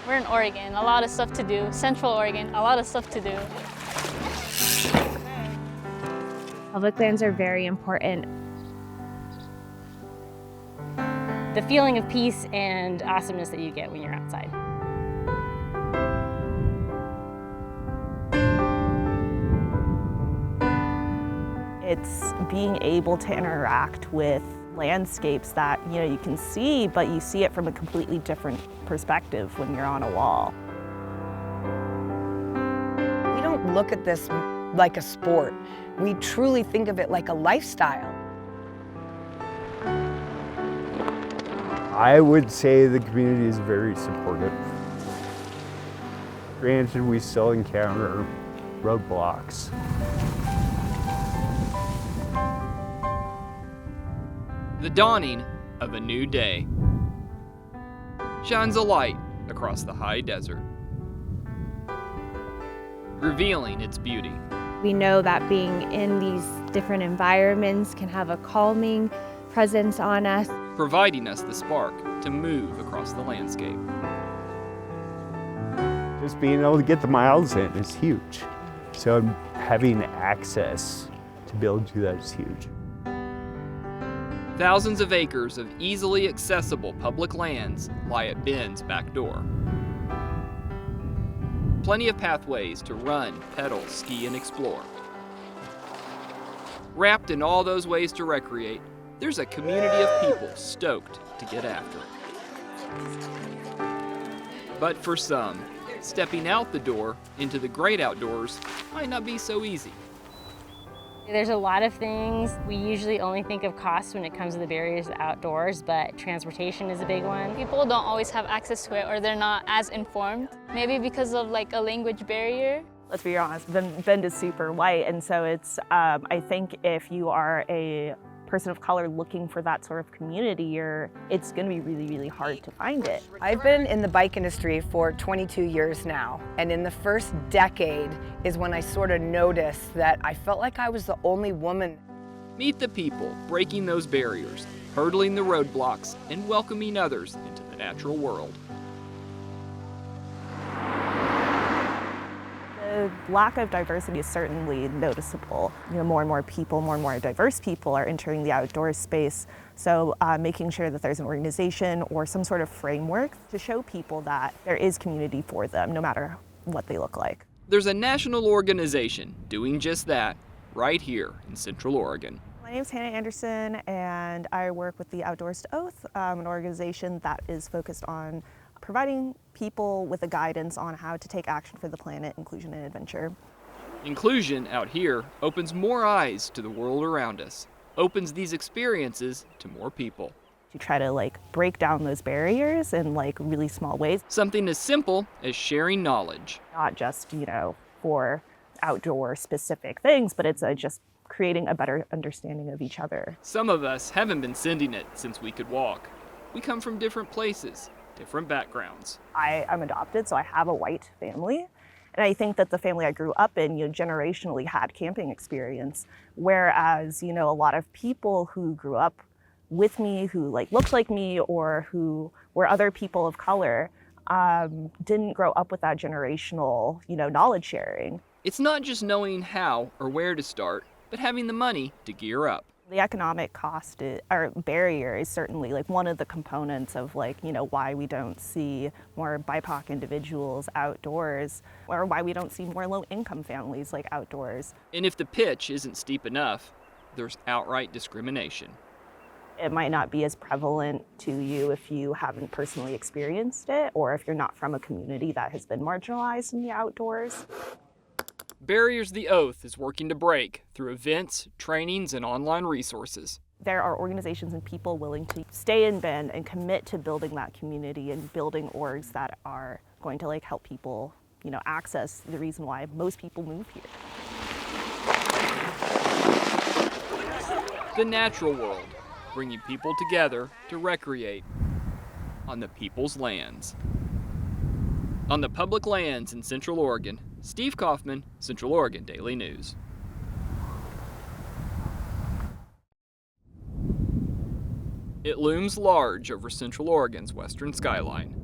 We're in Oregon, a lot of stuff to do. Central Oregon, a lot of stuff to do. Public lands are very important. The feeling of peace and awesomeness that you get when you're outside. It's being able to interact with landscapes that you can see, but you see it from a completely different perspective when you're on a wall. We don't look at this like a sport. We truly think of it like a lifestyle. I would say the community is very supportive. Granted, we still encounter roadblocks. The dawning of a new day shines a light across the high desert, revealing its beauty. We know that being in these different environments can have a calming presence on us. Providing us the spark to move across the landscape. Just being able to get the miles in is huge. So having access to be able to do that is huge. Thousands of acres of easily accessible public lands lie at Ben's back door. Plenty of pathways to run, pedal, ski, and explore. Wrapped in all those ways to recreate, there's a community of people stoked to get after it. But for some, stepping out the door into the great outdoors might not be so easy. There's a lot of things. We usually only think of costs when it comes to the barriers outdoors, but transportation is a big one. People don't always have access to it, or they're not as informed. Maybe because of like a language barrier. Let's be honest, Bend is super white, and so it's, I think if you are a person of color looking for that sort of community, it's gonna be really, really hard to find it. I've been in the bike industry for 22 years now, and in the first decade is when I sort of noticed that I felt like I was the only woman. Meet the people breaking those barriers, hurdling the roadblocks, and welcoming others into the natural world. The lack of diversity is certainly noticeable. More and more people, more and more diverse people are entering the outdoor space. So making sure that there's an organization or some sort of framework to show people that there is community for them, no matter what they look like. There's a national organization doing just that right here in Central Oregon. My name is Hannah Anderson, and I work with the Outdoors to Oath, an organization that is focused on providing people with a guidance on how to take action for the planet, inclusion, and adventure. Inclusion out here opens more eyes to the world around us, opens these experiences to more people. To try to break down those barriers in really small ways. Something as simple as sharing knowledge. Not just, for outdoor specific things, but it's just creating a better understanding of each other. Some of us haven't been sending it since we could walk. We come from different places, different backgrounds. I'm adopted, so I have a white family. And I think that the family I grew up in, generationally had camping experience. Whereas, a lot of people who grew up with me, who looked like me, or who were other people of color, didn't grow up with that generational, knowledge sharing. It's not just knowing how or where to start, but having the money to gear up. The economic cost or barrier is certainly one of the components of why we don't see more BIPOC individuals outdoors, or why we don't see more low-income families outdoors. And if the pitch isn't steep enough, there's outright discrimination. It might not be as prevalent to you if you haven't personally experienced it, or if you're not from a community that has been marginalized in the outdoors. Barriers the Oath is working to break through events, trainings, and online resources. There are organizations and people willing to stay in Bend and commit to building that community and building orgs that are going to help people, access the reason why most people move here. The natural world, bringing people together to recreate on the people's lands. On the public lands in Central Oregon, Steve Kaufman, Central Oregon Daily News. It looms large over Central Oregon's western skyline.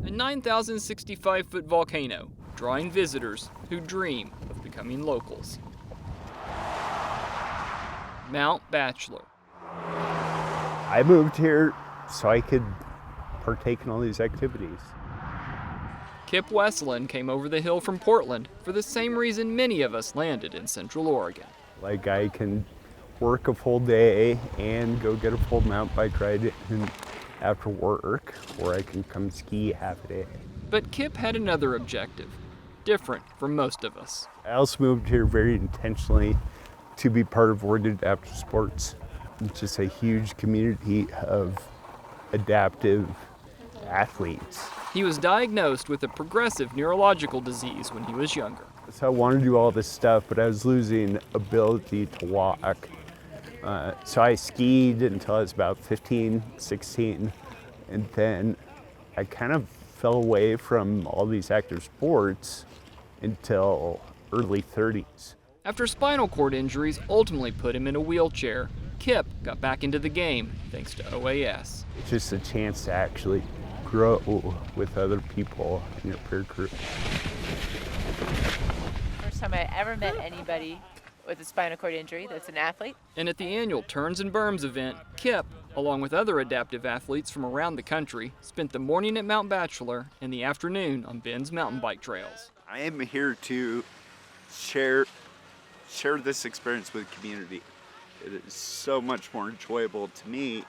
a 9,065-foot volcano, drawing visitors who dream of becoming locals. Mount Bachelor. I moved here so I could partake in all these activities. Kip Westland came over the hill from Portland for the same reason many of us landed in Central Oregon. Like I can work a full day and go get a full mountain bike ride after work, or I can come ski half a day. But Kip had another objective, different from most of us. I also moved here very intentionally to be part of Oregon Adaptive Sports. It's just a huge community of adaptive athletes. He was diagnosed with a progressive neurological disease when he was younger. So I wanted to do all this stuff, but I was losing ability to walk. So I skied until I was about 15, 16, and then I kind of fell away from all these active sports until early 30s. After spinal cord injuries ultimately put him in a wheelchair, Kip got back into the game thanks to OAS. It's just a chance to actually grow with other people in your peer group. First time I ever met anybody with a spinal cord injury that's an athlete. And at the annual Turns and Berms event, Kip, along with other adaptive athletes from around the country, spent the morning at Mount Bachelor and the afternoon on Ben's mountain bike trails. I am here to share this experience with the community. It is so much more enjoyable to me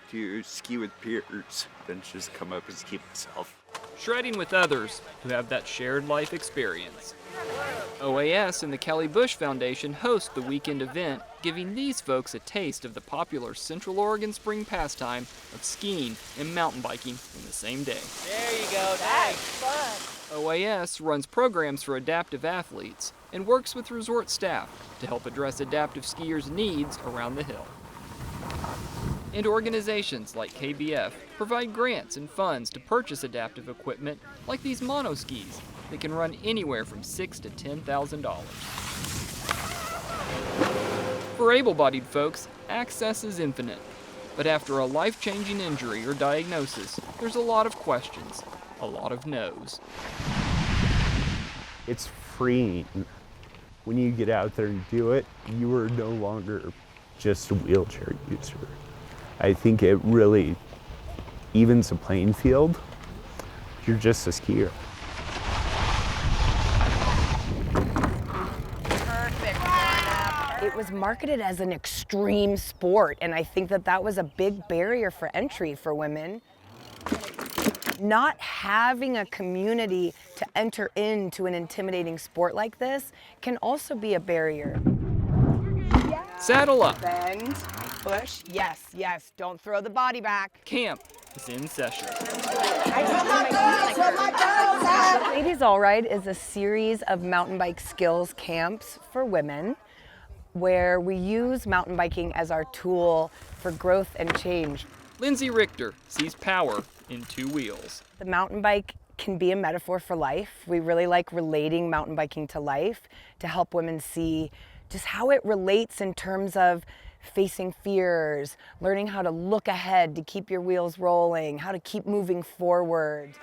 to ski with peers than just come up and ski myself. Shredding with others who have that shared life experience. OAS and the Kelly Bush Foundation host the weekend event, giving these folks a taste of the popular Central Oregon spring pastime of skiing and mountain biking in the same day. There you go. Nice. Fun. OAS runs programs for adaptive athletes and works with resort staff to help address adaptive skiers' needs around the hill. And organizations like KBF provide grants and funds to purchase adaptive equipment like these monoskis that can run anywhere from $6,000 to $10,000. For able-bodied folks, access is infinite. But after a life-changing injury or diagnosis, there's a lot of questions, a lot of no's. It's freeing. When you get out there and do it, you are no longer just a wheelchair user. I think it really evens the playing field. You're just a skier. It was marketed as an extreme sport, and I think that was a big barrier for entry for women. Not having a community to enter into an intimidating sport like this can also be a barrier. Saddle up. Bend, push, yes, don't throw the body back. Camp is in session. Ladies All Ride is a series of mountain bike skills camps for women where we use mountain biking as our tool for growth and change. Lindsay Richter sees power in two wheels. The mountain bike can be a metaphor for life. We really like relating mountain biking to life to help women see just how it relates in terms of facing fears, learning how to look ahead to keep your wheels rolling, how to keep moving forward.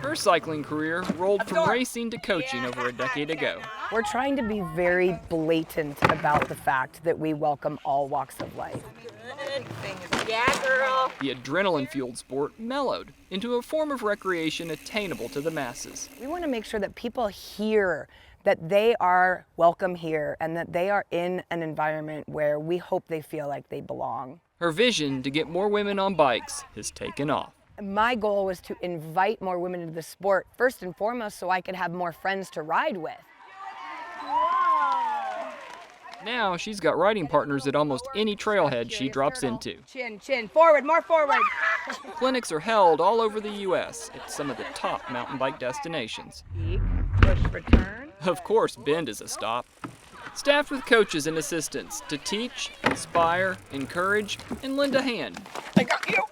Her cycling career rolled from racing to coaching over a decade ago. We're trying to be very blatant about the fact that we welcome all walks of life. Yeah, girl. The adrenaline-fueled sport mellowed into a form of recreation attainable to the masses. We want to make sure that people hear that they are welcome here and that they are in an environment where we hope they feel like they belong. Her vision to get more women on bikes has taken off. My goal was to invite more women into the sport, first and foremost, so I could have more friends to ride with. Now she's got riding partners at almost any trailhead she drops into. Chin, forward, more forward. Clinics are held all over the U.S. at some of the top mountain bike destinations. Push, return. Of course, Bend is a stop. Staffed with coaches and assistants to teach, inspire, encourage, and lend a hand. I got you.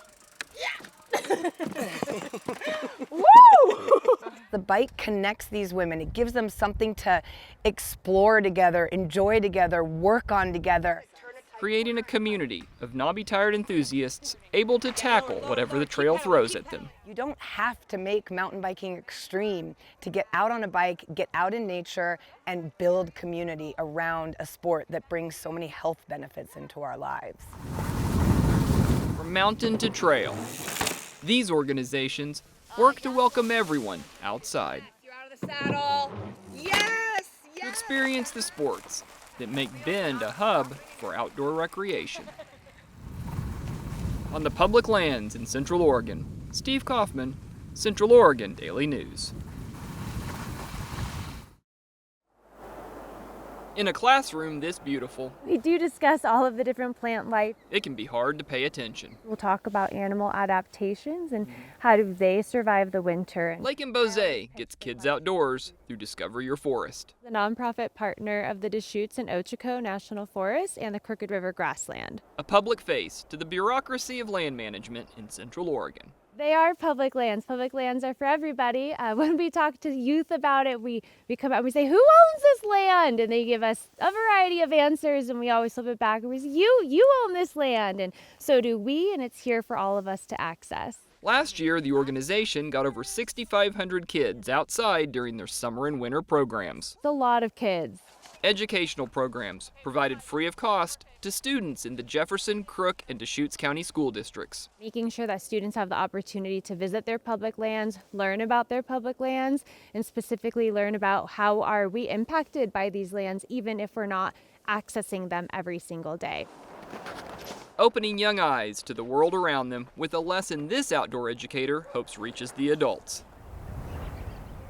Yeah. Woo! The bike connects these women. It gives them something to explore together, enjoy together, work on together. creating a community of not-be-tired enthusiasts able to tackle whatever the trail throws at them. You don't have to make mountain biking extreme to get out on a bike, get out in nature, and build community around a sport that brings so many health benefits into our lives. From mountain to trail, these organizations work to welcome everyone outside. You're out of the saddle. Yes! To experience the sports that make Bend a hub for outdoor recreation. On the public lands in Central Oregon, Steve Kaufman, Central Oregon Daily News. In a classroom this beautiful, We do discuss all of the different plant life. it can be hard to pay attention. We'll talk about animal adaptations and how do they survive the winter. Lake and Bose gets kids outdoors through Discover Your Forest. The nonprofit partner of the Deschutes and Ochoco National Forest and the Crooked River Grassland. A public face to the bureaucracy of land management in Central Oregon. They are public lands. Public lands are for everybody. When we talk to youth about it, we come out and we say, who owns this land? And they give us a variety of answers, and we always flip it back and we say, you own this land, and so do we, and it's here for all of us to access. Last year, the organization got over 6,500 kids outside during their summer and winter programs. It's a lot of kids. Educational programs provided free of cost to students in the Jefferson, Crook, and Deschutes County school districts. Making sure that students have the opportunity to visit their public lands, learn about their public lands, and specifically learn about how are we impacted by these lands even if we're not accessing them every single day. Opening young eyes to the world around them with a lesson this outdoor educator hopes reaches the adults.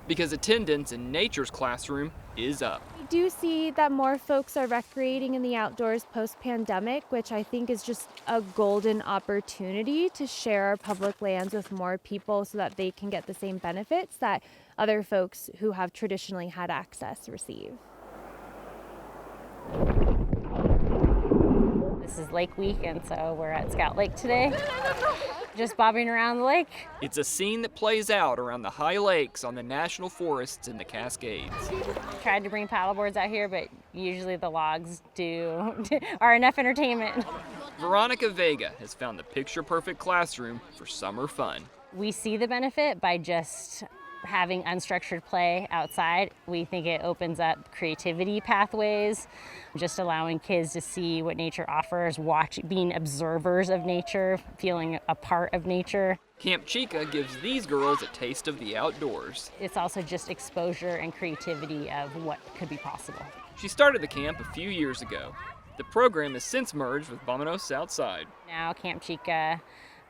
Because attendance in nature's classroom is up. We do see that more folks are recreating in the outdoors post-pandemic, which I think is just a golden opportunity to share our public lands with more people so that they can get the same benefits that other folks who have traditionally had access receive. This is Lake Week, and so we're at Scout Lake today, just bobbing around the lake. It's a scene that plays out around the high lakes on the national forests in the Cascades. Tried to bring paddleboards out here, but usually the logs are enough entertainment. Veronica Vega has found the picture-perfect classroom for summer fun. We see the benefit by just having unstructured play outside. We think it opens up creativity pathways, just allowing kids to see what nature offers, being observers of nature, feeling a part of nature. Camp Chica gives these girls a taste of the outdoors. It's also just exposure and creativity of what could be possible. She started the camp a few years ago. The program has since merged with Vámonos Outside. Now Camp Chica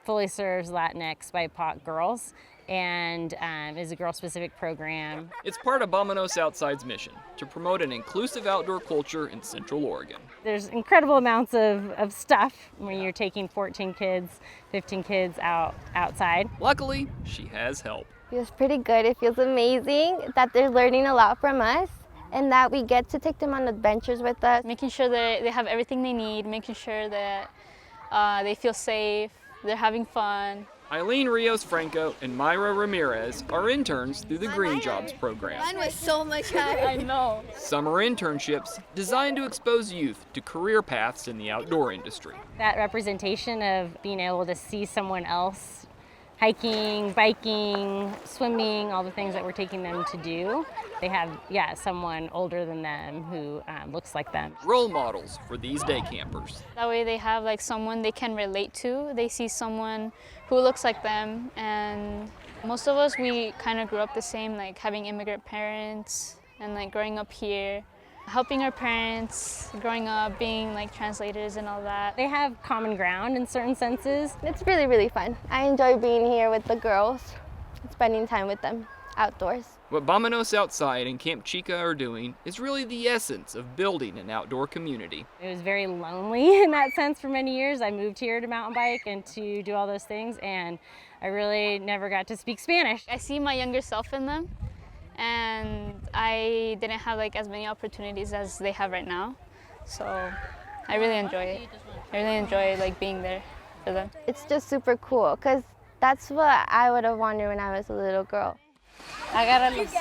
fully serves Latinx BIPOC girls and is a girl-specific program. It's part of Vámonos Outside's mission to promote an inclusive outdoor culture in Central Oregon. There's incredible amounts of stuff when you're taking 14 kids, 15 kids outside. Luckily, she has help. Feels pretty good. It feels amazing that they're learning a lot from us and that we get to take them on adventures with us. Making sure that they have everything they need, making sure that they feel safe, they're having fun. Eileen Rios-Franco and Myra Ramirez are interns through the Green Jobs program. Mine was so much harder. I know. Summer internships designed to expose youth to career paths in the outdoor industry. That representation of being able to see someone else hiking, biking, swimming, all the things that we're taking them to do. They have, someone older than them who looks like them. Role models for these day campers. That way they have like someone they can relate to. They see someone who looks like them, and most of us, we kind of grew up the same, like having immigrant parents and like growing up here. Helping our parents, growing up, being like translators and all that. They have common ground in certain senses. It's really, really fun. I enjoy being here with the girls, spending time with them outdoors. What Vámonos Outside and Camp Chica are doing is really the essence of building an outdoor community. It was very lonely in that sense for many years. I moved here to mountain bike and to do all those things, and I really never got to speak Spanish. I see my younger self in them, and I didn't have like as many opportunities as they have right now. So I really enjoy it. I really enjoy like being there for them. It's just super cool because that's what I would have wanted when I was a little girl. Agárralos.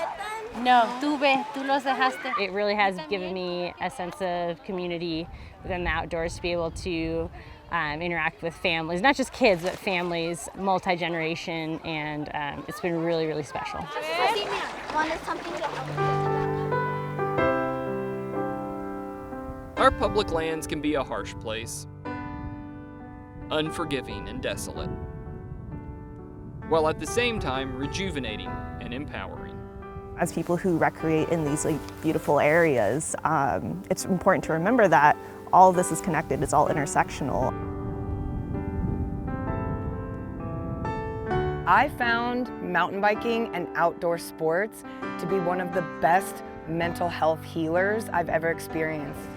No, tú los dejaste. It really has given me a sense of community in the outdoors to be able to interact with families, not just kids, but families, multi-generation, and it's been really, really special. Our public lands can be a harsh place, unforgiving and desolate, while at the same time rejuvenating and empowering. As people who recreate in these beautiful areas, it's important to remember that all of this is connected, it's all intersectional. I found mountain biking and outdoor sports to be one of the best mental health healers I've ever experienced.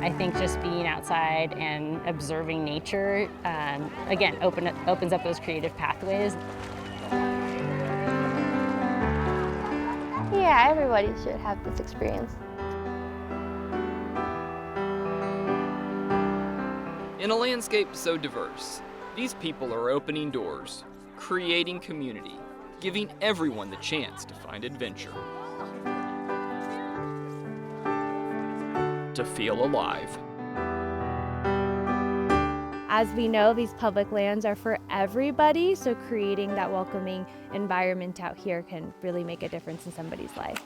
I think just being outside and observing nature, again, opens up those creative pathways. Yeah, everybody should have this experience. In a landscape so diverse, these people are opening doors, creating community, giving everyone the chance to find adventure, to feel alive. As we know, these public lands are for everybody, so creating that welcoming environment out here can really make a difference in somebody's life.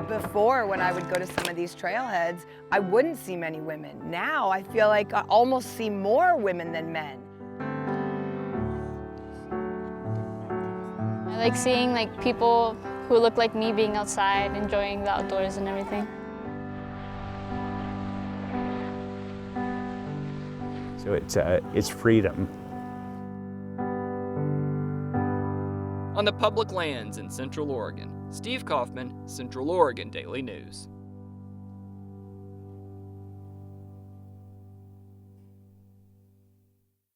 Before, when I would go to some of these trailheads, I wouldn't see many women. Now I feel like I almost see more women than men. I like seeing people who look like me being outside, enjoying the outdoors and everything. So it's freedom. On the public lands in Central Oregon, Steve Kaufman, Central Oregon Daily News.